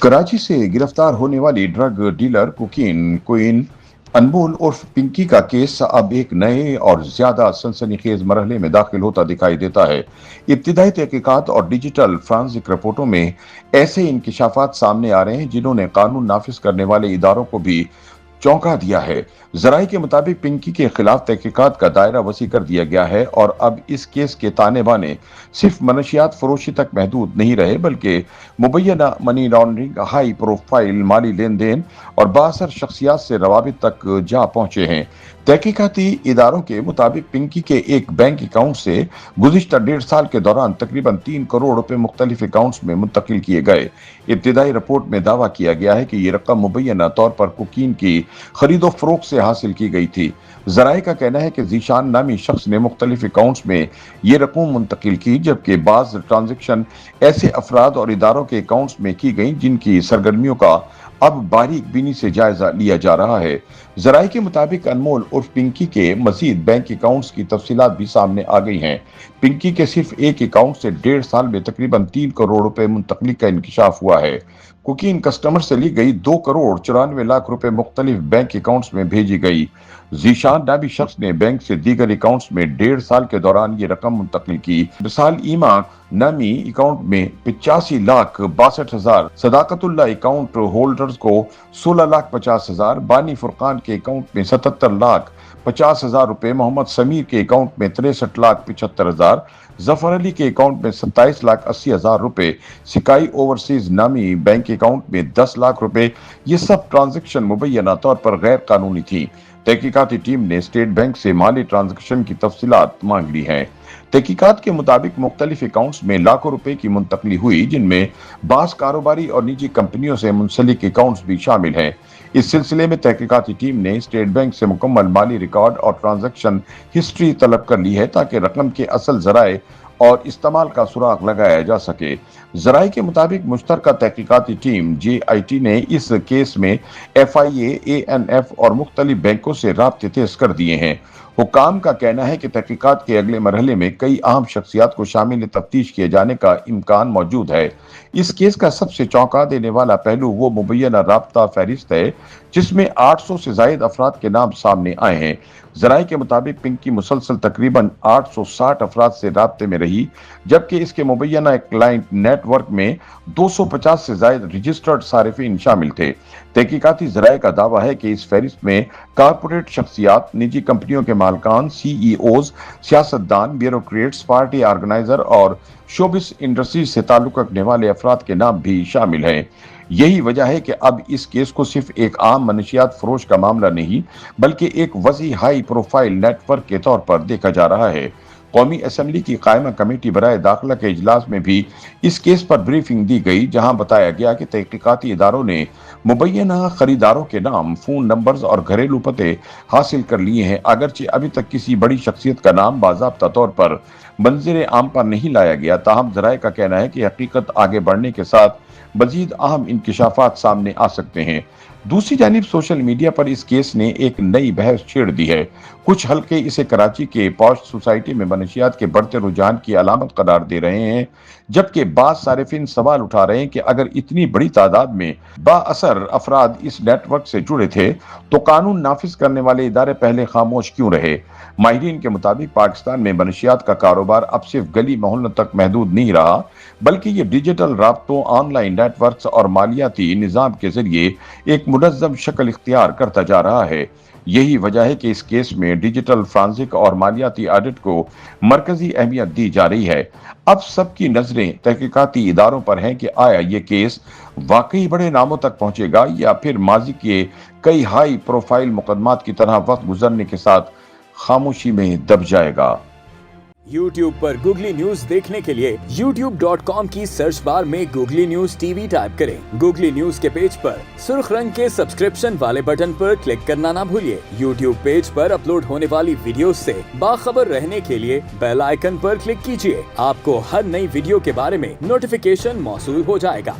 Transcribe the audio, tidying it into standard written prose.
कराची से गिरफ्तार होने वाली ड्रग डीलर कोकीन क्वीन अनमोल उर्फ पिंकी का केस अब एक नए और ज्यादा सनसनीखेज मरहले में दाखिल होता दिखाई देता है। इब्तिदाई तहकीकात और डिजिटल फॉरेंसिक रिपोर्टों में ऐसे इंकिशाफात सामने आ रहे हैं जिन्होंने कानून नाफिज करने वाले इदारों को भी चौंका दिया है। जराये के मुताबिक पिंकी के खिलाफ तहकीकात का दायरा वसी कर दिया गया है और अब इस केस के ताने बाने सिर्फ मनशियात फरोशी तक महदूद नहीं रहे बल्कि मुबैना मनी लॉन्ड्रिंग, हाई प्रोफाइल माली लेन देन और बासर शख्सियात से रवाबित तक जा पहुंचे हैं। तहकीकाती इदारों के मुताबिक पिंकी के एक बैंक अकाउंट से गुज़िश्ता 1.5 साल के दौरान तकरीबन 3 करोड़ रुपए मुख्तलिफ अकाउंट्स में मुंतकिल किए गए। इब्तिदाई रिपोर्ट में दावा किया गया है कि ये रकम मुबैना तौर पर कोकीन की खरीदो फरोख्त से हासिल की गई थी। जराये का कहना है कि जीशान नामी शख्स ने मुख्तलिफ अकाउंट्स में ये रकम मुंतकिल की, जबकि बाज ट्रांजेक्शन ऐसे अफराद और इदारों के अकाउंट्स में की गई जिनकी सरगर्मियों का अब बारीक बीनी से जायजा लिया जा रहा है। जराये के मुताबिक अनमोल उर्फ पिंकी के मजीद बैंक अकाउंट्स की तफसीलात भी सामने आ गई हैं। पिंकी के सिर्फ एक अकाउंट से 1.5 साल में तकरीबन 3 करोड़ रुपए मुंतकली का इंकिशाफ हुआ है। कोकीन कस्टमर से ली गई 2 करोड़ 94 लाख रुपए मुख्तलिफ बैंक अकाउंट्स में भेजी गई। जीशान नामी शख्स ने बैंक से दीगर अकाउंट्स में 1.5 साल के दौरान ये रकम मुंतकिल की। मिसाल ईमा नामी अकाउंट में 85,62,000, सदाकतुल्लाह अकाउंट होल्डर्स को 16,50,000, बानी फुरकान के अकाउंट में 77,50,000 रुपए, मोहम्मद समीर के अकाउंट में 63,75,000, जफर अली के अकाउंट में 27,80,000 रुपए, सिकाई ओवरसीज नामी बैंक अकाउंट में 10 लाख रुपए। ये सब ट्रांजैक्शन मुबैना तौर पर गैर कानूनी थी। तहकीकाती टीम ने स्टेट बैंक से माली ट्रांजैक्शन की तफसीलात मांग ली हैं। तहकीकात के मुताबिक मुख्तलिफ अकाउंट्स में लाखों रुपए की मुंतकली हुई, जिनमें बास कारोबारी और निजी कंपनियों से मुंसलिक अकाउंट्स भी शामिल हैं। इस सिलसिले में तहकीकाती टीम ने स्टेट बैंक से मुकम्मल माली रिकॉर्ड और ट्रांजैक्शन हिस्ट्री तलब कर ली है ताकि रकम के असल जराए और इस्तेमाल का सुराग लगाया जा सके। जराये के मुताबिक मुश्तरका तहकीकाती टीम JIT ने इस केस में FIA, ANF और मुख्तलिफ बैंकों से राब्ते तेज कर दिए हैं। हुकाम का कहना है कि तहकीकात के अगले मरहले में कई अहम शख्सियात को शामिल तफ्तीश किए जाने का इम्कान मौजूद है। इस केस का सबसे चौंका देने वाला पहलू वो मुबैना राब्ता फहरिस्त है जिसमें 800 से जायद अफराद के नाम सामने आए हैं। जराये के मुताबिक पिंकी मुसलसल तकरीबन 860 अफराद से राब्ते में रही, जबकि इसके मुबैना क्लाइंट नेटवर्क में 250 से जायद रजिस्टर्ड सारिफिन शामिल थे। तहकीकाती जराये का दावा है कि इस फहरिस्त में कारपोरेट शख्सियात, निजी कंपनियों के मालकान, CEOs, सियासतदान, ब्यूरोक्रेट्स, पार्टी ऑर्गेनाइजर और शोबिस इंडस्ट्री से ताल्लुक रखने वाले अफराद के नाम भी शामिल हैं। यही वजह है कि अब इस केस को सिर्फ एक आम मनशियात फरोश का मामला नहीं बल्कि एक वसी हाई प्रोफाइल नेटवर्क के तौर पर देखा जा रहा है। कौमी असम्बली की कायमा कमेटी बराए दाखिला के इजलास में भी इस केस पर ब्रीफिंग दी गई, जहां बताया गया कि तहकीकाती इदारों ने मुबैना खरीदारों के नाम, फोन नंबर्स और घरेलू पते हासिल कर लिए हैं। अगरचे अभी तक किसी बड़ी शख्सियत का नाम बाज़ाब्ता तौर पर मंज़िर आम पर नहीं लाया गया, ताहम जराये का कहना है कि हकीकत आगे बढ़ने के साथ मजीद अहम इंकिशाफात सामने आ सकते हैं। दूसरी जानिब सोशल मीडिया पर इस केस ने एक नई बहस छेड़ दी है। कुछ हल्के इसे कराची के पॉश सोसाइटी में मनशियात के बढ़ते रुझान की अलामत करार दे रहे हैं, जबकि बाज़ सारिफिन सवाल उठा रहे हैं कि अगर इतनी बड़ी तादाद में बाअसर अफराद इस नेटवर्क से जुड़े थे तो कानून नाफिज करने वाले इदारे पहले खामोश क्यों रहे। माहिरीन के मुताबिक पाकिस्तान में मनशियात का कारोबार अब सिर्फ गली मोहल्लों तक महदूद नहीं रहा बल्कि ये डिजिटल राब्तों, ऑनलाइन नेटवर्क्स और मालियाती निज़ाम के जरिए एक मुनज़्ज़म शक्ल इख्तियार करता जा रहा है। यही वजह है कि इस केस में डिजिटल फॉरेंसिक और मालियाती ऑडिट को मरकजी अहमियत दी जा रही है। अब सबकी नजरें तहकीकाती इदारों पर हैं कि आया ये केस वाकई बड़े नामों तक पहुंचेगा या फिर माजी के कई हाई प्रोफाइल मुकदमात की तरह वक्त गुजरने के साथ खामोशी में दब जाएगा। YouTube पर गूगली न्यूज देखने के लिए youtube.com की सर्च बार में गूगली न्यूज TV टाइप करें। गूगली न्यूज के पेज पर सुर्ख रंग के सब्सक्रिप्शन वाले बटन पर क्लिक करना ना भूलिए। YouTube पेज पर अपलोड होने वाली वीडियोस से बाखबर रहने के लिए बेल आइकन पर क्लिक कीजिए। आपको हर नई वीडियो के बारे में नोटिफिकेशन मौसूल हो जाएगा।